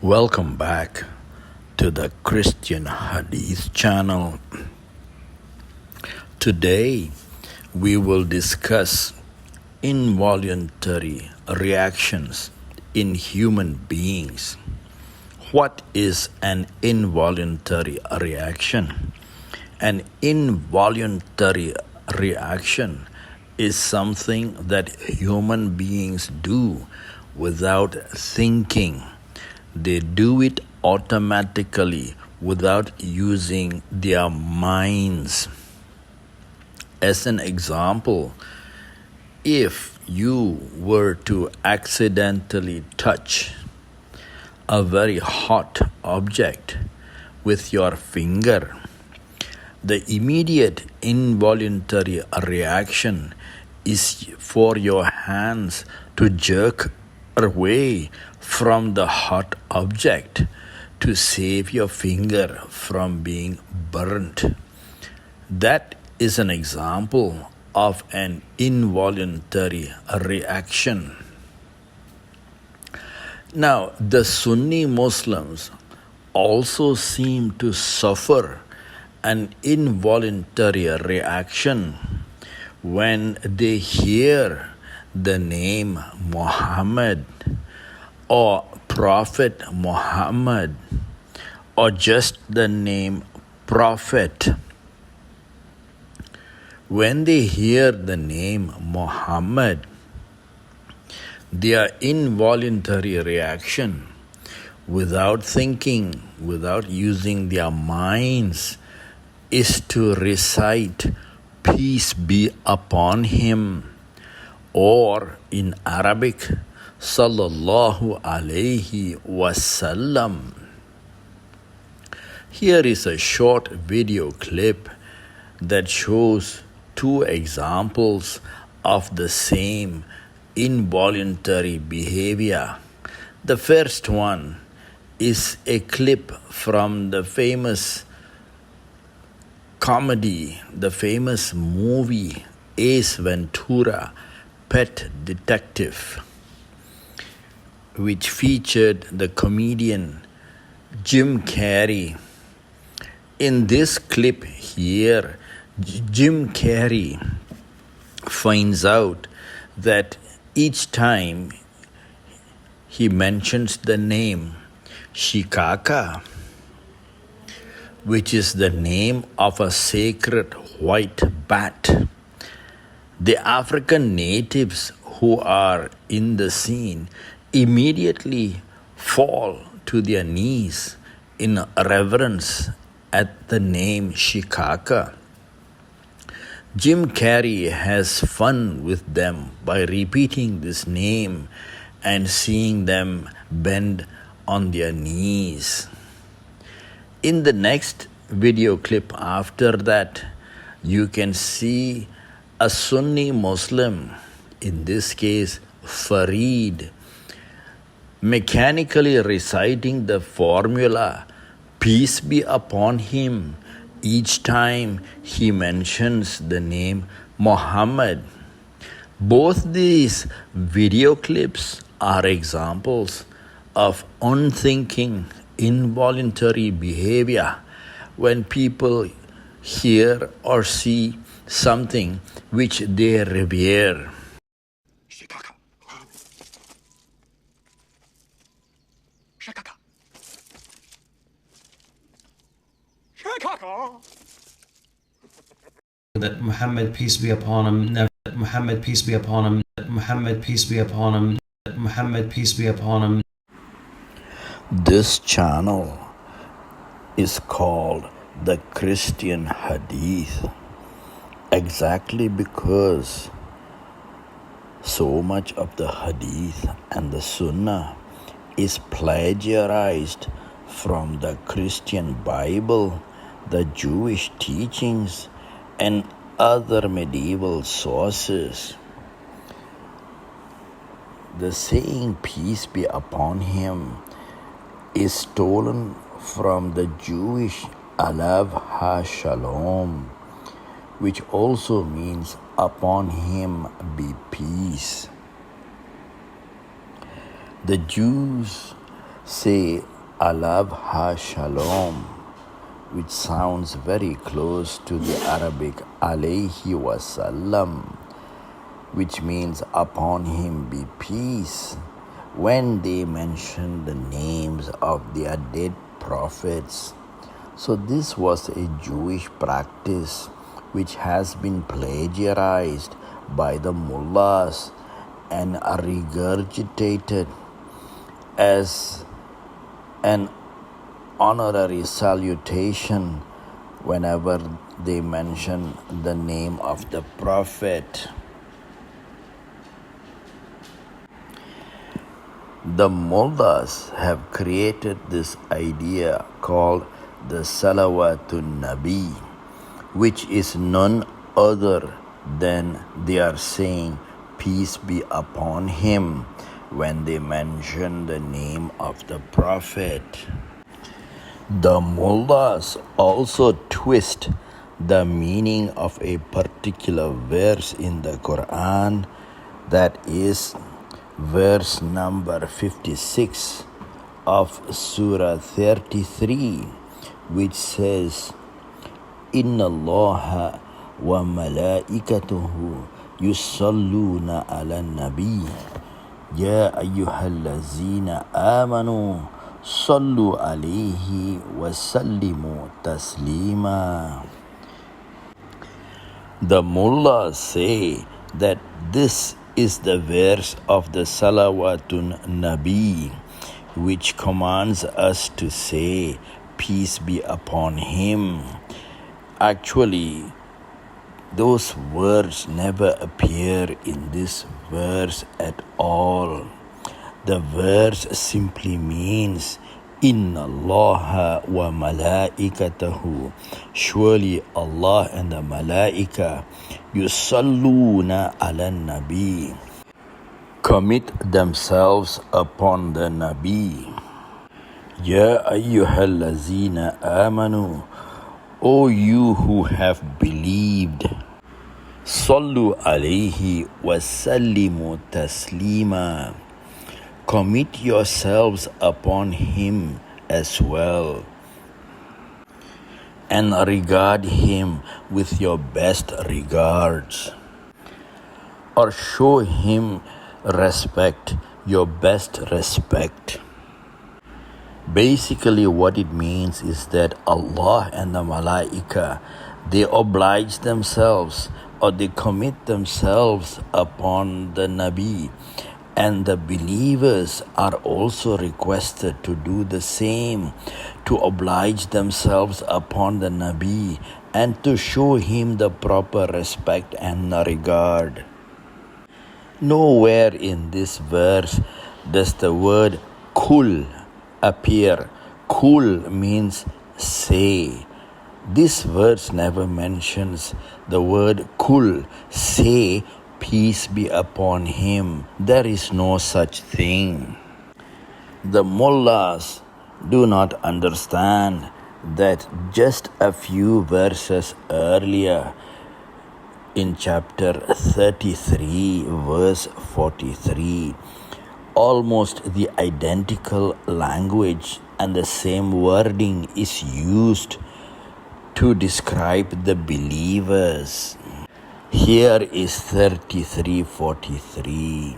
Welcome back to the Christian Hadith channel. Today we will discuss involuntary reactions in human beings. What is an involuntary reaction? An involuntary reaction is something that human beings do without thinking. They do it automatically without using their minds. As an example, if you were to accidentally touch a very hot object with your finger, the immediate involuntary reaction is for your hands to jerk away from the hot object to save your finger from being burnt. That is an example of an involuntary reaction. Now, the Sunni Muslims also seem to suffer an involuntary reaction when they hear the name Muhammad or Prophet Muhammad or just the name Prophet. When they hear the name Muhammad, their involuntary reaction, without thinking, without using their minds, is to recite, "Peace be upon him," or in Arabic, Sallallahu Alaihi Wasallam. Here is a short video clip that shows two examples of the same involuntary behavior. The first one is a clip from the famous comedy, the famous movie Ace Ventura, Pet Detective, which featured the comedian Jim Carrey. In this clip here, Jim Carrey finds out that each time he mentions the name Shikaka, which is the name of a sacred white bat, the African natives who are in the scene immediately fall to their knees in reverence at the name Shikaka. Jim Carrey has fun with them by repeating this name and seeing them bend on their knees. In the next video clip after that, you can see a Sunni Muslim, in this case Fareed, mechanically reciting the formula, "Peace be upon him," each time he mentions the name Muhammad. Both these video clips are examples of unthinking, involuntary behavior when people hear or see something which they revere. Shikaka. Shikaka. Shikaka. That Muhammad, peace be upon him, never, that Muhammad, peace be upon him, that Muhammad, peace be upon him, that Muhammad, peace be upon him. This channel is called the Christian Hadith exactly because so much of the Hadith and the Sunnah is plagiarized from the Christian Bible, the Jewish teachings, and other medieval sources. The saying "peace be upon him" is stolen from the Jewish Alav Shalom, which also means "upon him be peace." The Jews say Alav ha Shalom, which sounds very close to the Arabic alayhi wasallam, which means upon him be peace, when they mention the names of their dead prophets. So this was a Jewish practice which has been plagiarized by the MULLAS and regurgitated as an honorary salutation whenever they mention the name of the prophet. The Mullas have created this idea called the Salawatun Nabi, which is none other than they are saying peace be upon him when they mention the name of the prophet. The Mullas also twist the meaning of a particular verse in the Quran, that is verse number 56 of Surah 33, which says, Inna Allaha wa malaikatuhu yusalluna ala nabi ya ayyuhallazina amanu sallu alayhi wa sallimu taslima. The mullahs say that this is the verse of the Salawatun Nabi, which commands us to say peace be upon him. Actually, those words never appear in this verse at all. The verse simply means Inna Allaha wa malaikatahu, surely Allah and the malaika yusalluna ala nabi, commit themselves upon the Nabi. Ya ayyuhallazina amanu, O you who have believed, sallu alayhi wa sallimu taslima, commit yourselves upon him as well, and regard him with your best regards, or show him respect, your best respect. Basically, what it means is that Allah and the Malaika, they oblige themselves or they commit themselves upon the Nabi, and the believers are also requested to do the same, to oblige themselves upon the Nabi and to show him the proper respect and regard. Nowhere in this verse does the word kul appear. Kul means say. This verse never mentions the word kul, say peace be upon him. There is no such thing. The mullahs do not understand that just a few verses earlier, in chapter 33, verse 43, almost the identical language and the same wording is used to describe the believers. Here is 33:43.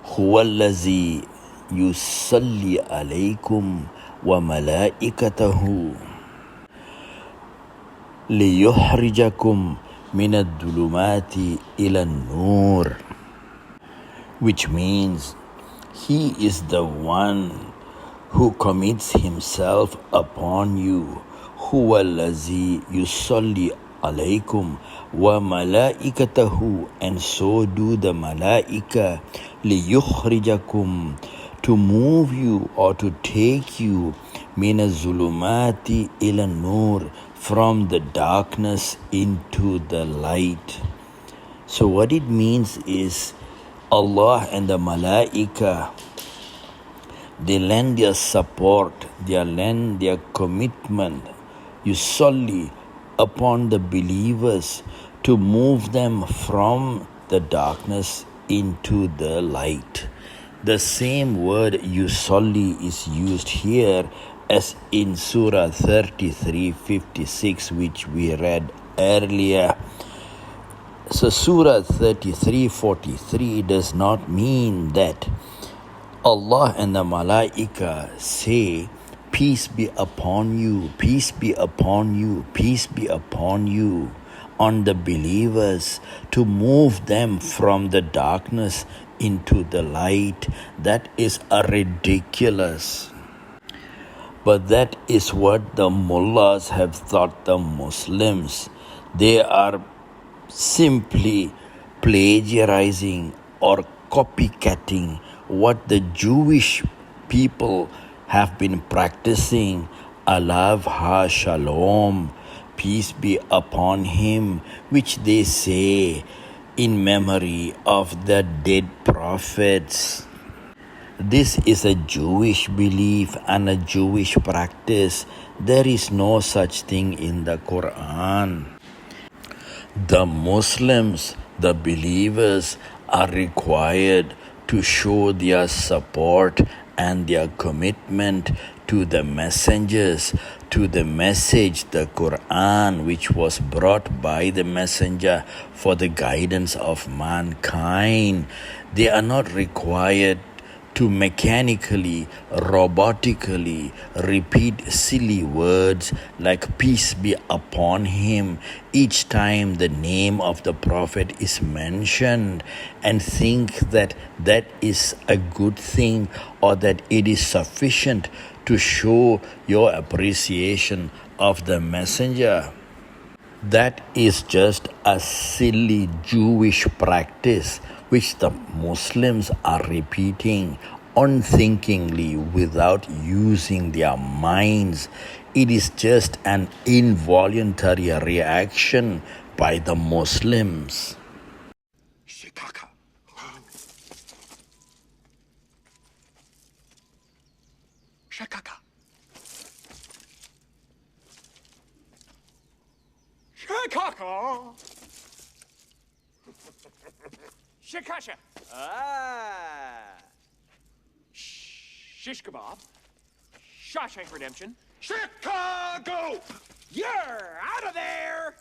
Huwallazi yusalli alaykum wa malaikatahu liyukhrijakum min ad-dhulumati ila an-nur, which means he is the one who commits himself upon you. Huwallazi yusalli alaykum wa malaikatahu, and so do the malaika, liyukhrijakum, to move you or to take you, min az-zulumati ila nur, from the darkness into the light. So what it means is Allah and the malaika, they lend their support, they lend their commitment, yusalli, upon the believers to move them from the darkness into the light. The same word yusalli is used here as in Surah 33:56, which we read earlier. So Surah 33:43 does not mean that Allah and the Malaika say, peace be upon you, peace be upon you, peace be upon you, on the believers to move them from the darkness into the light. That is ridiculous. But that is what the mullahs have taught the Muslims. They are simply plagiarizing or copycatting what the Jewish people have been practicing. Alav ha Shalom, peace be upon him, which they say in memory of the dead prophets. This is a Jewish belief and a Jewish practice. There is no such thing in the Quran. The Muslims, the believers, are required to show their support and their commitment to the messengers, to the message, the Quran, which was brought by the messenger for the guidance of mankind. They are not required to mechanically, robotically repeat silly words like peace be upon him each time the name of the Prophet is mentioned and think that that is a good thing or that it is sufficient to show your appreciation of the messenger. That is just a silly Jewish practice which the Muslims are repeating unthinkingly without using their minds. It is just an involuntary reaction by the Muslims. Shikaka. Shakaka. Shikaka. Shikasha. Shish kebab. Shawshank Redemption. Chicago! You're out of there!